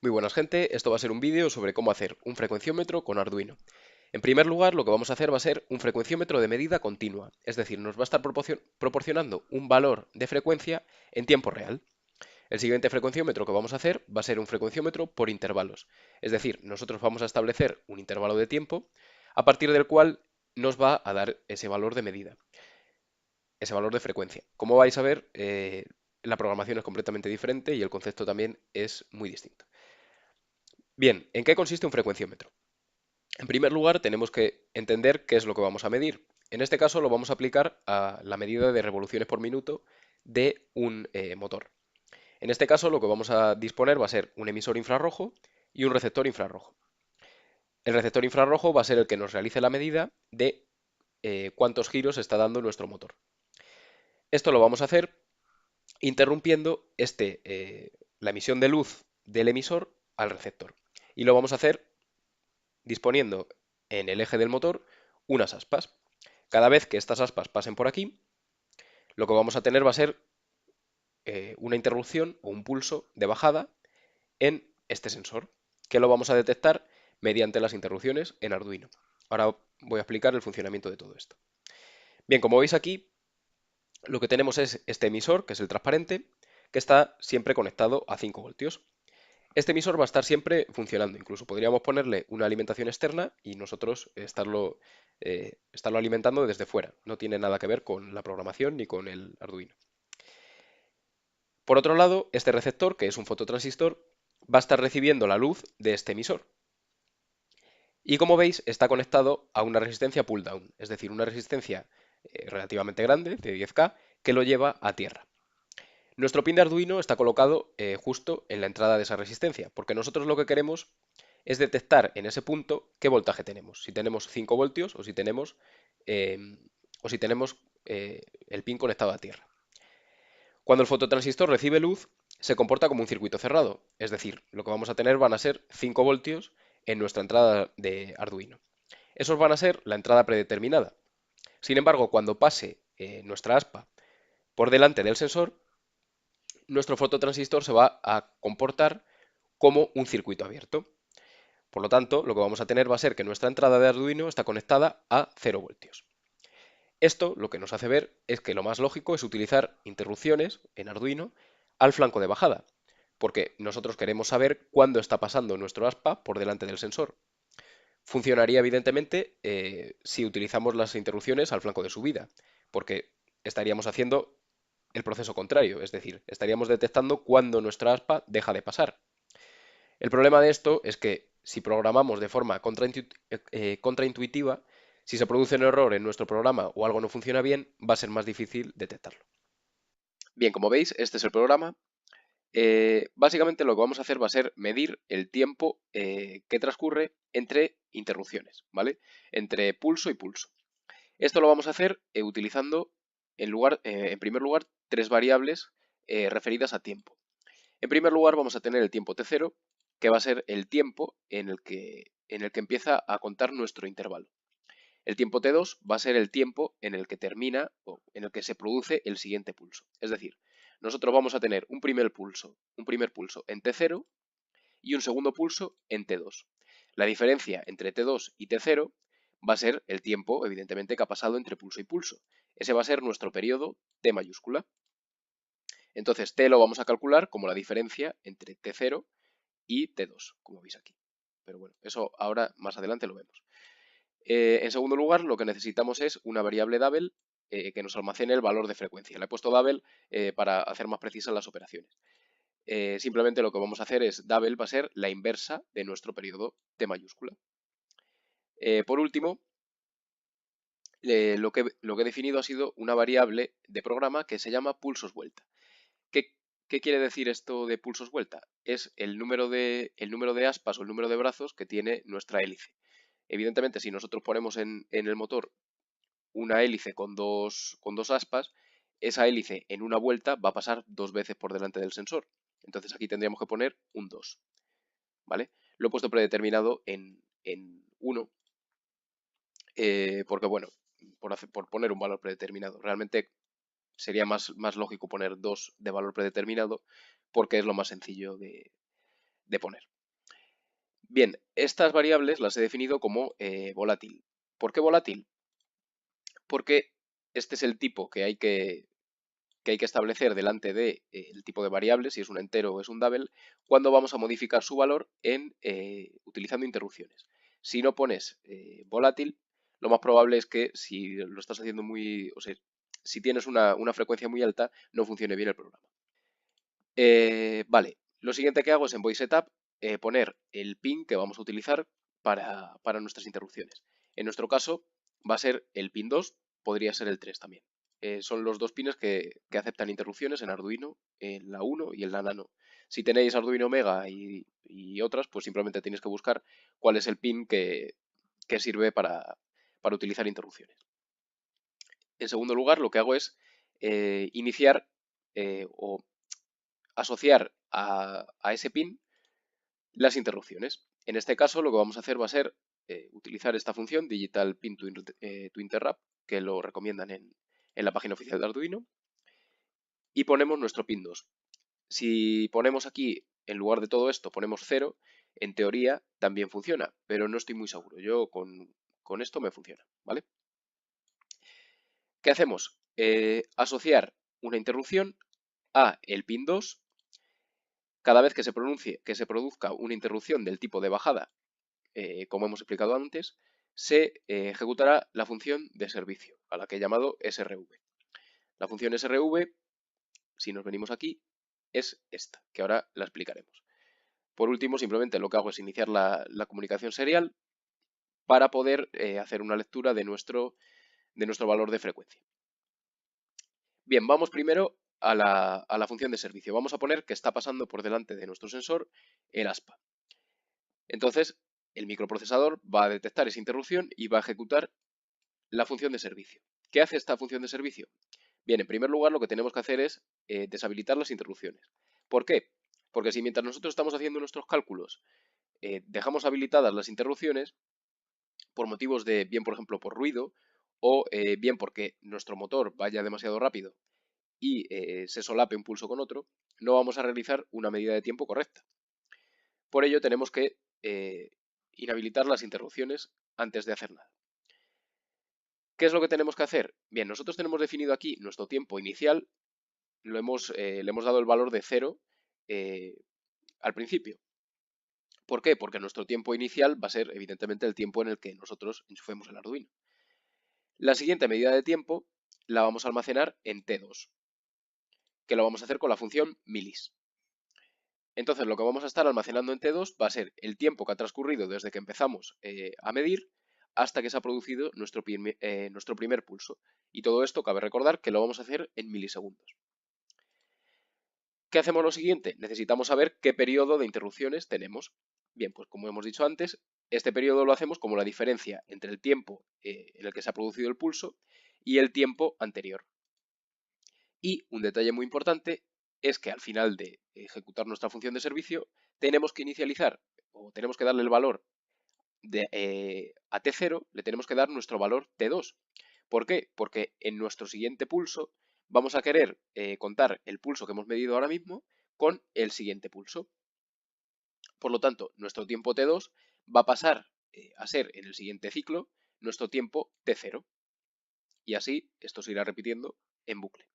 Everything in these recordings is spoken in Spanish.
Muy buenas gente, esto va a ser un vídeo sobre cómo hacer un frecuenciómetro con Arduino. En primer lugar, lo que vamos a hacer va a ser un frecuenciómetro de medida continua, es decir, nos va a estar proporcionando un valor de frecuencia en tiempo real. El siguiente frecuenciómetro que vamos a hacer va a ser un frecuenciómetro por intervalos, es decir, nosotros vamos a establecer un intervalo de tiempo a partir del cual nos va a dar ese valor de medida, ese valor de frecuencia. Como vais a ver, la programación es completamente diferente y el concepto también es muy distinto. Bien, ¿en qué consiste un frecuenciómetro? En primer lugar, tenemos que entender qué es lo que vamos a medir. En este caso lo vamos a aplicar a la medida de revoluciones por minuto de un motor. En este caso lo que vamos a disponer va a ser un emisor infrarrojo y un receptor infrarrojo. El receptor infrarrojo va a ser el que nos realice la medida de cuántos giros está dando nuestro motor. Esto lo vamos a hacer interrumpiendo la emisión de luz del emisor al receptor. Y lo vamos a hacer disponiendo en el eje del motor unas aspas. Cada vez que estas aspas pasen por aquí, lo que vamos a tener va a ser una interrupción o un pulso de bajada en este sensor, que lo vamos a detectar mediante las interrupciones en Arduino. Ahora voy a explicar el funcionamiento de todo esto. Bien, como veis aquí, lo que tenemos es este emisor, que es el transparente, que está siempre conectado a 5 voltios. Este emisor va a estar siempre funcionando, incluso podríamos ponerle una alimentación externa y nosotros estarlo alimentando desde fuera. No tiene nada que ver con la programación ni con el Arduino. Por otro lado, este receptor, que es un fototransistor, va a estar recibiendo la luz de este emisor. Y como veis, está conectado a una resistencia pull-down, es decir, una resistencia relativamente grande, de 10K, que lo lleva a tierra. Nuestro pin de Arduino está colocado justo en la entrada de esa resistencia, porque nosotros lo que queremos es detectar en ese punto qué voltaje tenemos, si tenemos 5 voltios eh, o si tenemos el pin conectado a tierra. Cuando el fototransistor recibe luz, se comporta como un circuito cerrado, es decir, lo que vamos a tener van a ser 5 voltios en nuestra entrada de Arduino. Esos van a ser la entrada predeterminada. Sin embargo, cuando pase nuestra aspa por delante del sensor, nuestro fototransistor se va a comportar como un circuito abierto. Por lo tanto, lo que vamos a tener va a ser que nuestra entrada de Arduino está conectada a 0 voltios. Esto lo que nos hace ver es que lo más lógico es utilizar interrupciones en Arduino al flanco de bajada, porque nosotros queremos saber cuándo está pasando nuestro aspa por delante del sensor. Funcionaría evidentemente si utilizamos las interrupciones al flanco de subida, porque estaríamos haciendo el proceso contrario, es decir, estaríamos detectando cuándo nuestra aspa deja de pasar. El problema de esto es que si programamos de forma contraintuitiva, si se produce un error en nuestro programa o algo no funciona bien, va a ser más difícil detectarlo. Bien, como veis, este es el programa. Básicamente lo que vamos a hacer va a ser medir el tiempo que transcurre entre interrupciones, ¿vale? Entre pulso y pulso. Esto lo vamos a hacer utilizando en primer lugar, tres variables referidas a tiempo. En primer lugar, vamos a tener el tiempo t0, que va a ser el tiempo en el que empieza a contar nuestro intervalo. El tiempo t2 va a ser el tiempo en el que termina o en el que se produce el siguiente pulso. Es decir, nosotros vamos a tener un primer pulso en t0 y un segundo pulso en t2. La diferencia entre t2 y t0 va a ser el tiempo, evidentemente, que ha pasado entre pulso y pulso. Ese va a ser nuestro periodo t mayúscula. Entonces, t lo vamos a calcular como la diferencia entre t0 y t2, como veis aquí. Pero bueno, eso ahora más adelante lo vemos. En segundo lugar, lo que necesitamos es una variable double que nos almacene el valor de frecuencia. Le he puesto double para hacer más precisas las operaciones. Simplemente lo que vamos a hacer es double va a ser la inversa de nuestro periodo t mayúscula. Por último, lo que he definido ha sido una variable de programa que se llama pulsos vuelta. ¿Qué quiere decir esto de pulsos vuelta? Es el número de aspas o el número de brazos que tiene nuestra hélice. Evidentemente, si nosotros ponemos en el motor una hélice con dos aspas, esa hélice en una vuelta va a pasar 2 veces por delante del sensor. Entonces aquí tendríamos que poner un 2, ¿vale? Lo he puesto predeterminado en 1, porque bueno, por poner un valor predeterminado. Realmente sería más lógico poner 2 de valor predeterminado porque es lo más sencillo de poner. Bien, estas variables las he definido como volátil. ¿Por qué volátil? Porque este es el tipo que hay que establecer delante del tipo de variable, si es un entero o es un double, cuando vamos a modificar su valor utilizando interrupciones. Si no pones volátil, lo más probable es que si lo estás haciendo o sea, si tienes una frecuencia muy alta, no funcione bien el programa. Vale, lo siguiente que hago es en void setup poner el pin que vamos a utilizar para nuestras interrupciones. En nuestro caso va a ser el pin 2, podría ser el 3 también. Son los dos pines que aceptan interrupciones en Arduino, en la 1 y en la Nano. Si tenéis Arduino Mega y otras, pues simplemente tenéis que buscar cuál es el pin que sirve para utilizar interrupciones. En segundo lugar, lo que hago es iniciar o asociar a ese pin las interrupciones. En este caso, lo que vamos a hacer va a ser utilizar esta función digital pin to interrupt, que lo recomiendan en la página oficial de Arduino, y ponemos nuestro pin 2. Si ponemos aquí, en lugar de todo esto, ponemos 0, en teoría también funciona, pero no estoy muy seguro. Yo con esto me funciona, ¿vale? ¿Qué hacemos? Asociar una interrupción a el pin 2. Cada vez que se produzca una interrupción del tipo de bajada, como hemos explicado antes, se ejecutará la función de servicio, a la que he llamado SRV. La función SRV, si nos venimos aquí, es esta, que ahora la explicaremos. Por último, simplemente lo que hago es iniciar la comunicación serial para poder hacer una lectura de nuestro valor de frecuencia. Bien, vamos primero a la función de servicio. Vamos a poner que está pasando por delante de nuestro sensor el ASPA. Entonces, el microprocesador va a detectar esa interrupción y va a ejecutar la función de servicio. ¿Qué hace esta función de servicio? Bien, en primer lugar lo que tenemos que hacer es deshabilitar las interrupciones. ¿Por qué? Porque si mientras nosotros estamos haciendo nuestros cálculos dejamos habilitadas las interrupciones, por motivos de, bien por ejemplo por ruido, o bien porque nuestro motor vaya demasiado rápido y se solape un pulso con otro, no vamos a realizar una medida de tiempo correcta. Por ello tenemos que inhabilitar las interrupciones antes de hacer nada. ¿Qué es lo que tenemos que hacer? Bien, nosotros tenemos definido aquí nuestro tiempo inicial, le hemos dado el valor de 0 al principio. ¿Por qué? Porque nuestro tiempo inicial va a ser evidentemente el tiempo en el que nosotros enchufemos el Arduino. La siguiente medida de tiempo la vamos a almacenar en T2, que lo vamos a hacer con la función milis. Entonces lo que vamos a estar almacenando en T2 va a ser el tiempo que ha transcurrido desde que empezamos a medir hasta que se ha producido nuestro primer pulso. Y todo esto cabe recordar que lo vamos a hacer en milisegundos. ¿Qué hacemos lo siguiente? Necesitamos saber qué periodo de interrupciones tenemos. Bien, pues como hemos dicho antes, este periodo lo hacemos como la diferencia entre el tiempo en el que se ha producido el pulso y el tiempo anterior. Y un detalle muy importante es que al final de ejecutar nuestra función de servicio tenemos que inicializar o tenemos que darle el valor a T0, le tenemos que dar nuestro valor T2. ¿Por qué? Porque en nuestro siguiente pulso vamos a querer contar el pulso que hemos medido ahora mismo con el siguiente pulso. Por lo tanto, nuestro tiempo T2 va a pasar a ser en el siguiente ciclo nuestro tiempo T0. Y así esto se irá repitiendo en bucle.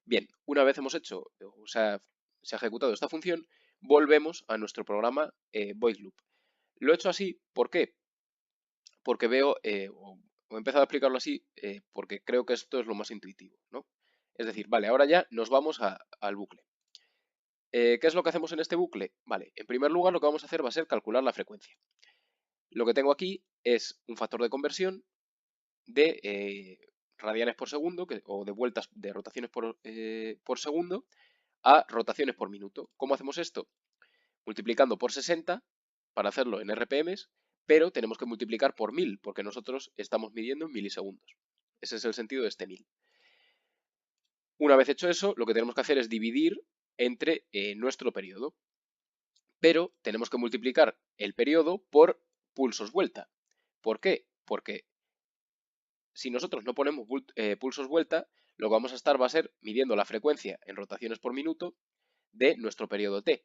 Bien, una vez hemos hecho, o sea, se ha ejecutado esta función, volvemos a nuestro programa void loop. Lo he hecho así, ¿por qué? Porque veo, o he empezado a explicarlo así, porque creo que esto es lo más intuitivo, ¿no? Es decir, vale, ahora ya nos vamos al bucle. ¿Qué es lo que hacemos en este bucle? Vale, en primer lugar lo que vamos a hacer va a ser calcular la frecuencia. Lo que tengo aquí es un factor de conversión de radianes por segundo, o de vueltas, de rotaciones por segundo, a rotaciones por minuto. ¿Cómo hacemos esto? Multiplicando por 60 para hacerlo en RPMs, pero tenemos que multiplicar por 1000 porque nosotros estamos midiendo en milisegundos. Ese es el sentido de este 1000. Una vez hecho eso, lo que tenemos que hacer es dividir entre nuestro periodo, pero tenemos que multiplicar el periodo por pulsos vuelta. ¿Por qué? Porque si nosotros no ponemos pulsos vuelta, lo que vamos a estar va a ser midiendo la frecuencia en rotaciones por minuto de nuestro periodo t.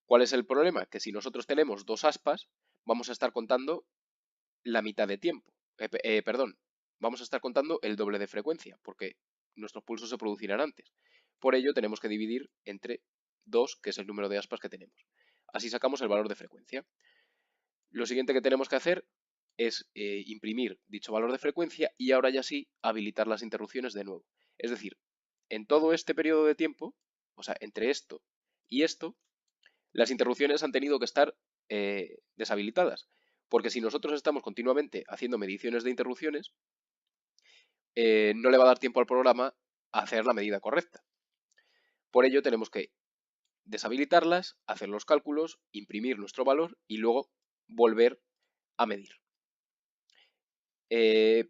¿Cuál es el problema? Que si nosotros tenemos dos aspas, vamos a estar contando la mitad de tiempo. Perdón, vamos a estar contando el doble de frecuencia, porque nuestros pulsos se producirán antes. Por ello, tenemos que dividir entre 2, que es el número de aspas que tenemos. Así sacamos el valor de frecuencia. Lo siguiente que tenemos que hacer es imprimir dicho valor de frecuencia y ahora ya sí habilitar las interrupciones de nuevo. Es decir, en todo este periodo de tiempo, o sea, entre esto y esto, las interrupciones han tenido que estar deshabilitadas. Porque si nosotros estamos continuamente haciendo mediciones de interrupciones, no le va a dar tiempo al programa a hacer la medida correcta. Por ello tenemos que deshabilitarlas, hacer los cálculos, imprimir nuestro valor y luego volver a medir.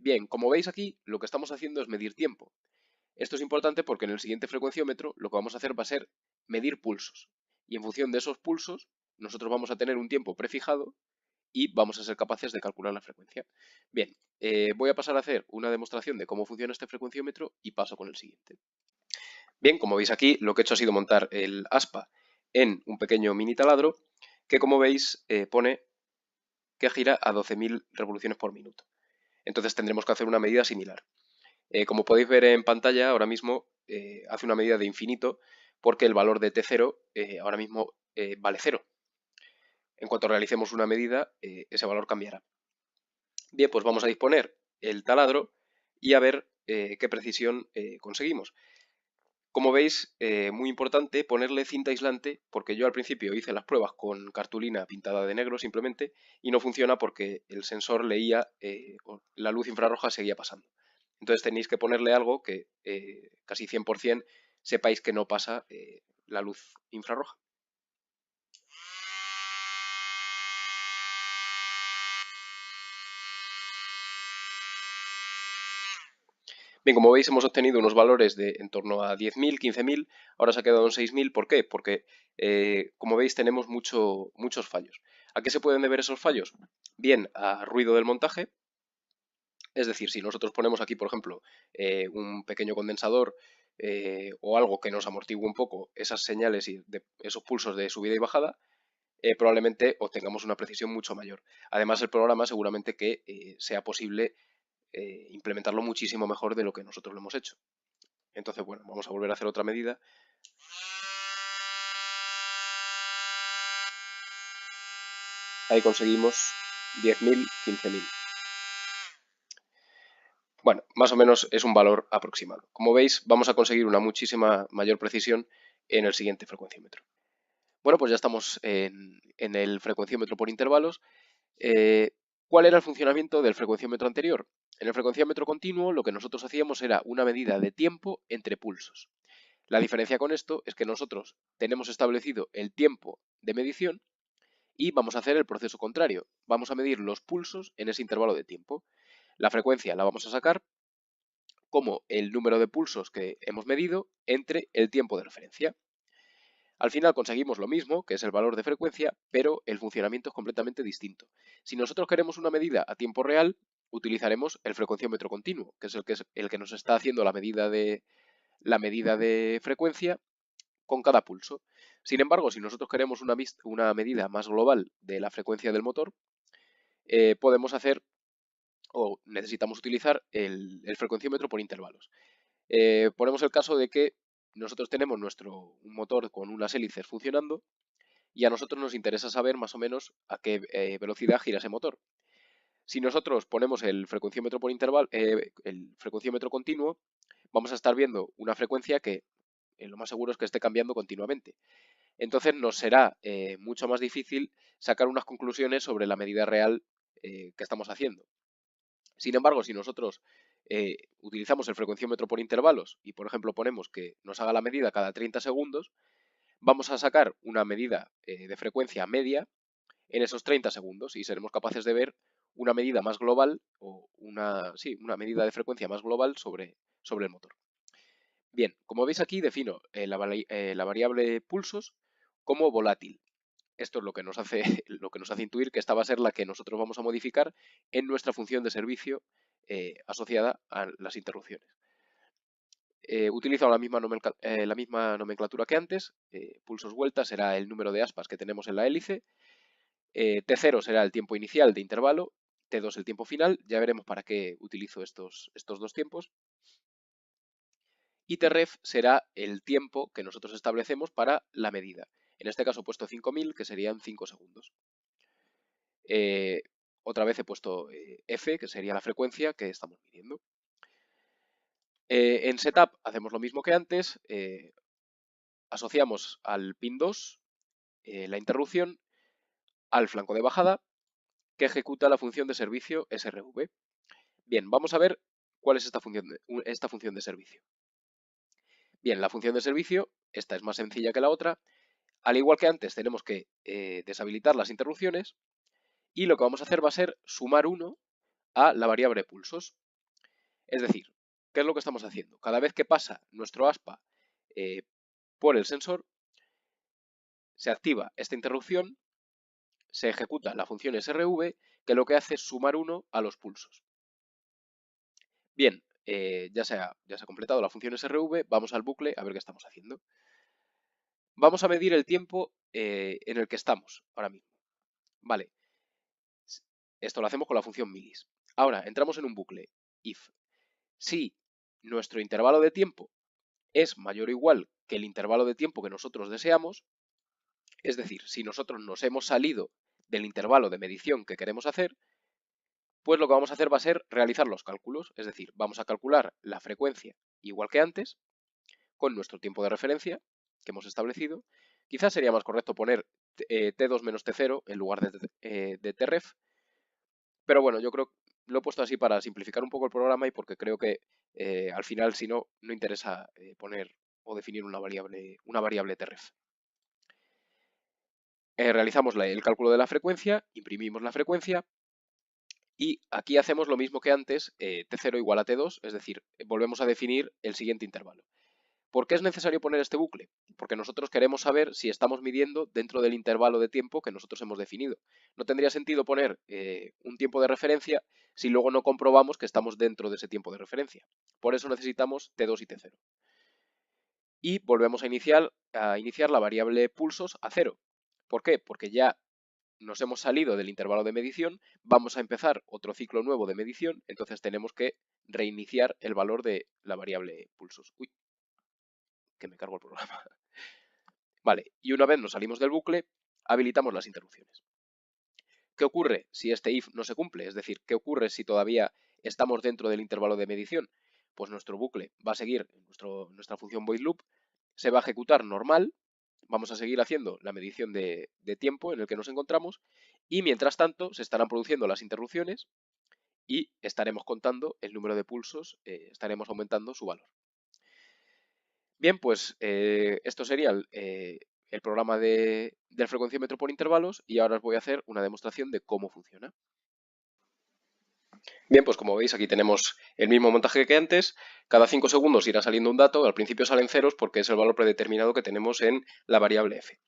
Bien, como veis aquí, lo que estamos haciendo es medir tiempo. Esto es importante porque en el siguiente frecuenciómetro lo que vamos a hacer va a ser medir pulsos. Y en función de esos pulsos, nosotros vamos a tener un tiempo prefijado y vamos a ser capaces de calcular la frecuencia. Bien, voy a pasar a hacer una demostración de cómo funciona este frecuenciómetro y paso con el siguiente. Bien, como veis aquí, lo que he hecho ha sido montar el aspa en un pequeño mini taladro que, como veis, pone que gira a 12.000 revoluciones por minuto. Entonces tendremos que hacer una medida similar. Como podéis ver en pantalla, ahora mismo hace una medida de infinito porque el valor de T0 ahora mismo vale 0. En cuanto realicemos una medida, ese valor cambiará. Bien, pues vamos a disponer el taladro y a ver qué precisión conseguimos. Como veis, muy importante ponerle cinta aislante, porque yo al principio hice las pruebas con cartulina pintada de negro simplemente y no funciona porque el sensor leía, la luz infrarroja seguía pasando. Entonces tenéis que ponerle algo que casi 100% sepáis que no pasa la luz infrarroja. Bien, como veis hemos obtenido unos valores de en torno a 10.000, 15.000, ahora se ha quedado en 6.000. ¿Por qué? Porque, como veis, tenemos muchos fallos. ¿A qué se pueden deber esos fallos? Bien, a ruido del montaje, es decir, si nosotros ponemos aquí, por ejemplo, un pequeño condensador o algo que nos amortigue un poco esas señales y esos pulsos de subida y bajada, probablemente obtengamos una precisión mucho mayor. Además, el programa seguramente que sea posible implementarlo muchísimo mejor de lo que nosotros lo hemos hecho. Entonces, bueno, vamos a volver a hacer otra medida. Ahí conseguimos 10.000, 15.000. Bueno, más o menos es un valor aproximado. Como veis, vamos a conseguir una muchísima mayor precisión en el siguiente frecuenciómetro. Bueno, pues ya estamos en el frecuenciómetro por intervalos. ¿Cuál era el funcionamiento del frecuenciómetro anterior? En el frecuenciómetro continuo lo que nosotros hacíamos era una medida de tiempo entre pulsos. La diferencia con esto es que nosotros tenemos establecido el tiempo de medición y vamos a hacer el proceso contrario. Vamos a medir los pulsos en ese intervalo de tiempo. La frecuencia la vamos a sacar como el número de pulsos que hemos medido entre el tiempo de referencia. Al final conseguimos lo mismo, que es el valor de frecuencia, pero el funcionamiento es completamente distinto. Si nosotros queremos una medida a tiempo real, utilizaremos el frecuenciómetro continuo, que es el que nos está haciendo la medida de frecuencia con cada pulso. Sin embargo, si nosotros queremos una medida más global de la frecuencia del motor, podemos hacer o necesitamos utilizar el frecuenciómetro por intervalos. Ponemos el caso de que nosotros tenemos un motor con unas hélices funcionando y a nosotros nos interesa saber más o menos a qué velocidad gira ese motor. Si nosotros ponemos el frecuenciómetro por intervalo, el frecuenciómetro continuo, vamos a estar viendo una frecuencia que lo más seguro es que esté cambiando continuamente. Entonces nos será mucho más difícil sacar unas conclusiones sobre la medida real que estamos haciendo. Sin embargo, si nosotros utilizamos el frecuenciómetro por intervalos y, por ejemplo, ponemos que nos haga la medida cada 30 segundos, vamos a sacar una medida de frecuencia media en esos 30 segundos y seremos capaces de ver una medida más global o una medida de frecuencia más global sobre el motor. Bien, como veis aquí defino la variable pulsos como volátil. Esto es lo que nos hace intuir que esta va a ser la que nosotros vamos a modificar en nuestra función de servicio asociada a las interrupciones. utilizo la misma nomenclatura que antes. Pulsos vuelta será el número de aspas que tenemos en la hélice. T0 será el tiempo inicial de intervalo. T2 el tiempo final. Ya veremos para qué utilizo estos dos tiempos. Y Tref será el tiempo que nosotros establecemos para la medida. En este caso he puesto 5000, que serían 5 segundos. Otra vez he puesto F, que sería la frecuencia que estamos midiendo. En Setup hacemos lo mismo que antes. Asociamos al pin 2 la interrupción al flanco de bajada que ejecuta la función de servicio SRV. Bien, vamos a ver cuál es esta función de servicio. Bien, la función de servicio, esta es más sencilla que la otra. Al igual que antes, tenemos que deshabilitar las interrupciones y lo que vamos a hacer va a ser sumar 1 a la variable pulsos. Es decir, ¿qué es lo que estamos haciendo? Cada vez que pasa nuestro aspa por el sensor, se activa esta interrupción, se ejecuta la función SRV, que lo que hace es sumar 1 a los pulsos. Bien, ya se ha completado la función SRV, vamos al bucle a ver qué estamos haciendo. Vamos a medir el tiempo en el que estamos ahora mismo. Vale, esto lo hacemos con la función milis. Ahora, entramos en un bucle. If. Si nuestro intervalo de tiempo es mayor o igual que el intervalo de tiempo que nosotros deseamos, es decir, si nosotros nos hemos salido del intervalo de medición que queremos hacer, pues lo que vamos a hacer va a ser realizar los cálculos. Es decir, vamos a calcular la frecuencia igual que antes, con nuestro tiempo de referencia que hemos establecido. Quizás sería más correcto poner T2 menos T0 en lugar de Tref, pero bueno, yo creo que lo he puesto así para simplificar un poco el programa y porque creo que al final, si no, no interesa poner o definir una variable Tref. Realizamos el cálculo de la frecuencia, imprimimos la frecuencia y aquí hacemos lo mismo que antes, T0 igual a T2, es decir, volvemos a definir el siguiente intervalo. ¿Por qué es necesario poner este bucle? Porque nosotros queremos saber si estamos midiendo dentro del intervalo de tiempo que nosotros hemos definido. No tendría sentido poner un tiempo de referencia si luego no comprobamos que estamos dentro de ese tiempo de referencia. Por eso necesitamos T2 y T0. Y volvemos a iniciar la variable pulsos a 0. ¿Por qué? Porque ya nos hemos salido del intervalo de medición, vamos a empezar otro ciclo nuevo de medición, entonces tenemos que reiniciar el valor de la variable pulsos. Uy, que me cargo el programa. Vale, y una vez nos salimos del bucle, habilitamos las interrupciones. ¿Qué ocurre si este if no se cumple? Es decir, ¿qué ocurre si todavía estamos dentro del intervalo de medición? Pues nuestro bucle va a seguir, nuestra función void loop, se va a ejecutar normal, vamos a seguir haciendo la medición de tiempo en el que nos encontramos y mientras tanto se estarán produciendo las interrupciones y estaremos contando el número de pulsos, estaremos aumentando su valor. Bien, pues esto sería el programa del frecuenciómetro por intervalos y ahora os voy a hacer una demostración de cómo funciona. Bien, pues como veis aquí tenemos el mismo montaje que antes. Cada 5 segundos irá saliendo un dato. Al principio salen ceros porque es el valor predeterminado que tenemos en la variable f.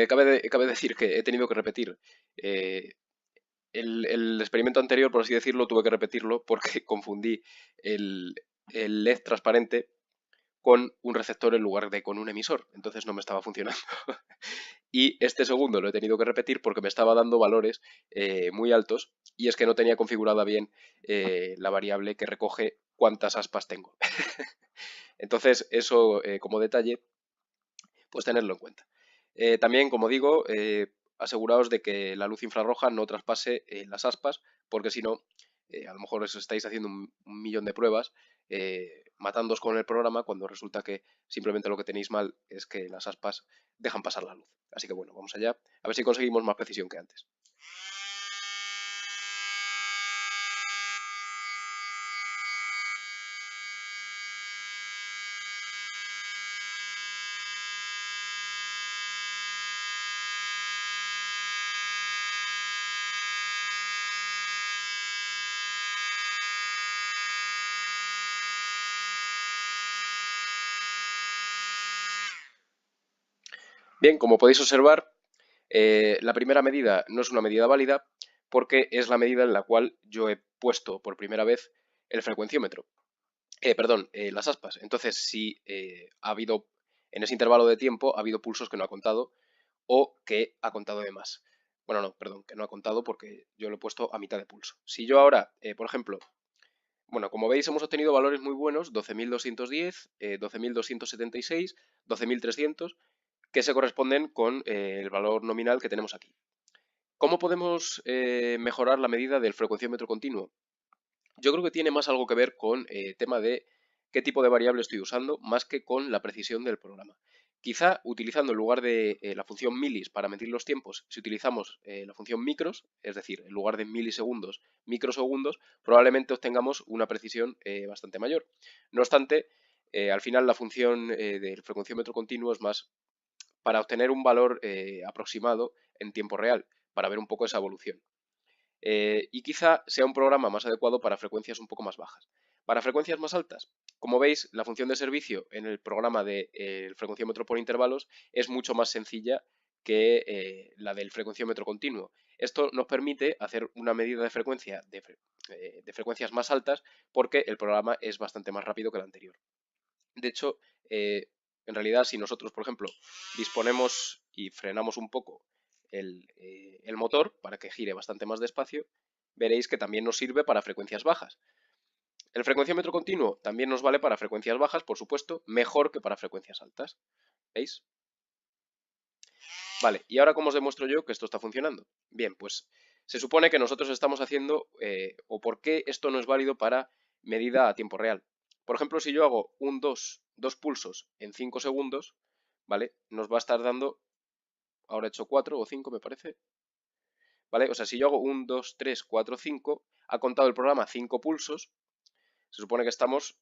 Cabe decir que he tenido que repetir el experimento anterior, por así decirlo, tuve que repetirlo porque confundí el LED transparente con un receptor en lugar de con un emisor, entonces no me estaba funcionando. Y este segundo lo he tenido que repetir porque me estaba dando valores muy altos y es que no tenía configurada bien la variable que recoge cuántas aspas tengo. Entonces eso como detalle, pues tenerlo en cuenta. También, como digo, aseguraos de que la luz infrarroja no traspase las aspas, porque si no, a lo mejor os estáis haciendo un millón de pruebas matándoos con el programa cuando resulta que simplemente lo que tenéis mal es que las aspas dejan pasar la luz. Así que bueno, vamos allá, a ver si conseguimos más precisión que antes. Bien, como podéis observar, la primera medida no es una medida válida porque es la medida en la cual yo he puesto por primera vez el frecuenciómetro. Las aspas. Entonces, si ha habido, en ese intervalo de tiempo, ha habido pulsos que no ha contado o que ha contado de más. Bueno, no, perdón, que no ha contado porque yo lo he puesto a mitad de pulso. Si yo ahora, por ejemplo, bueno, como veis hemos obtenido valores muy buenos, 12.210, 12.276, 12.300, que se corresponden con el valor nominal que tenemos aquí. ¿Cómo podemos mejorar la medida del frecuenciómetro continuo? Yo creo que tiene más algo que ver con tema de qué tipo de variable estoy usando, más que con la precisión del programa. Quizá utilizando en lugar de la función milis para medir los tiempos, si utilizamos la función micros, es decir, en lugar de milisegundos, microsegundos, probablemente obtengamos una precisión bastante mayor. No obstante, al final la función del frecuenciómetro continuo es más para obtener un valor aproximado en tiempo real, para ver un poco esa evolución. Y quizá sea un programa más adecuado para frecuencias un poco más bajas. Para frecuencias más altas, como veis, la función de servicio en el programa del frecuenciómetro por intervalos es mucho más sencilla que la del frecuenciómetro continuo. Esto nos permite hacer una medida de frecuencia de frecuencias más altas porque el programa es bastante más rápido que el anterior. De hecho, en realidad, si nosotros, por ejemplo, disponemos y frenamos un poco el motor para que gire bastante más despacio, veréis que también nos sirve para frecuencias bajas. El frecuenciómetro continuo también nos vale para frecuencias bajas, por supuesto, mejor que para frecuencias altas. ¿Veis? Vale, ¿y ahora cómo os demuestro yo que esto está funcionando? Bien, pues se supone que nosotros estamos haciendo, o por qué esto no es válido para medida a tiempo real. Por ejemplo, si yo hago dos pulsos en 5 segundos, ¿vale? Nos va a estar dando, ahora he hecho 4 o 5 me parece, ¿vale? O sea, si yo hago 1, 2, 3, 4, 5, ha contado el programa 5 pulsos, se supone que estamos,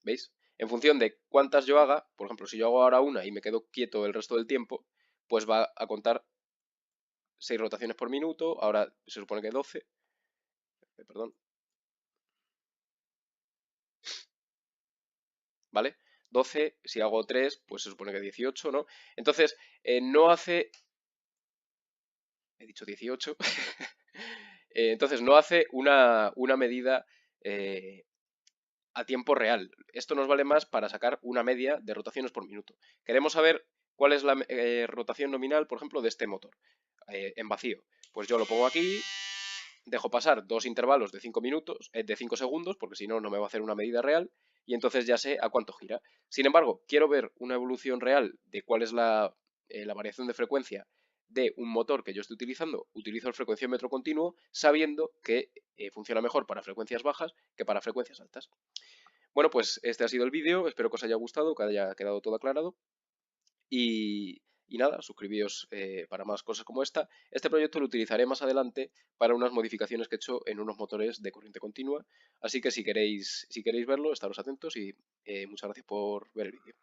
¿veis? En función de cuántas yo haga, por ejemplo, si yo hago ahora una y me quedo quieto el resto del tiempo, pues va a contar 6 rotaciones por minuto, ahora se supone que 12, perdón, ¿vale? 12, si hago 3, pues se supone que 18, ¿no? Entonces, no hace... He dicho 18. Entonces, no hace una medida a tiempo real. Esto nos vale más para sacar una media de rotaciones por minuto. Queremos saber cuál es la rotación nominal, por ejemplo, de este motor en vacío. Pues yo lo pongo aquí, dejo pasar dos intervalos de 5 minutos, de 5 segundos, porque si no, no me va a hacer una medida real, y entonces ya sé a cuánto gira. Sin embargo, quiero ver una evolución real de cuál es la variación de frecuencia de un motor que yo estoy utilizando. Utilizo el frecuenciómetro continuo sabiendo que funciona mejor para frecuencias bajas que para frecuencias altas. Bueno, pues este ha sido el vídeo, espero que os haya gustado, que haya quedado todo aclarado. Y nada, suscribíos para más cosas como esta. Este proyecto lo utilizaré más adelante para unas modificaciones que he hecho en unos motores de corriente continua. Así que si queréis verlo, estaros atentos y muchas gracias por ver el vídeo.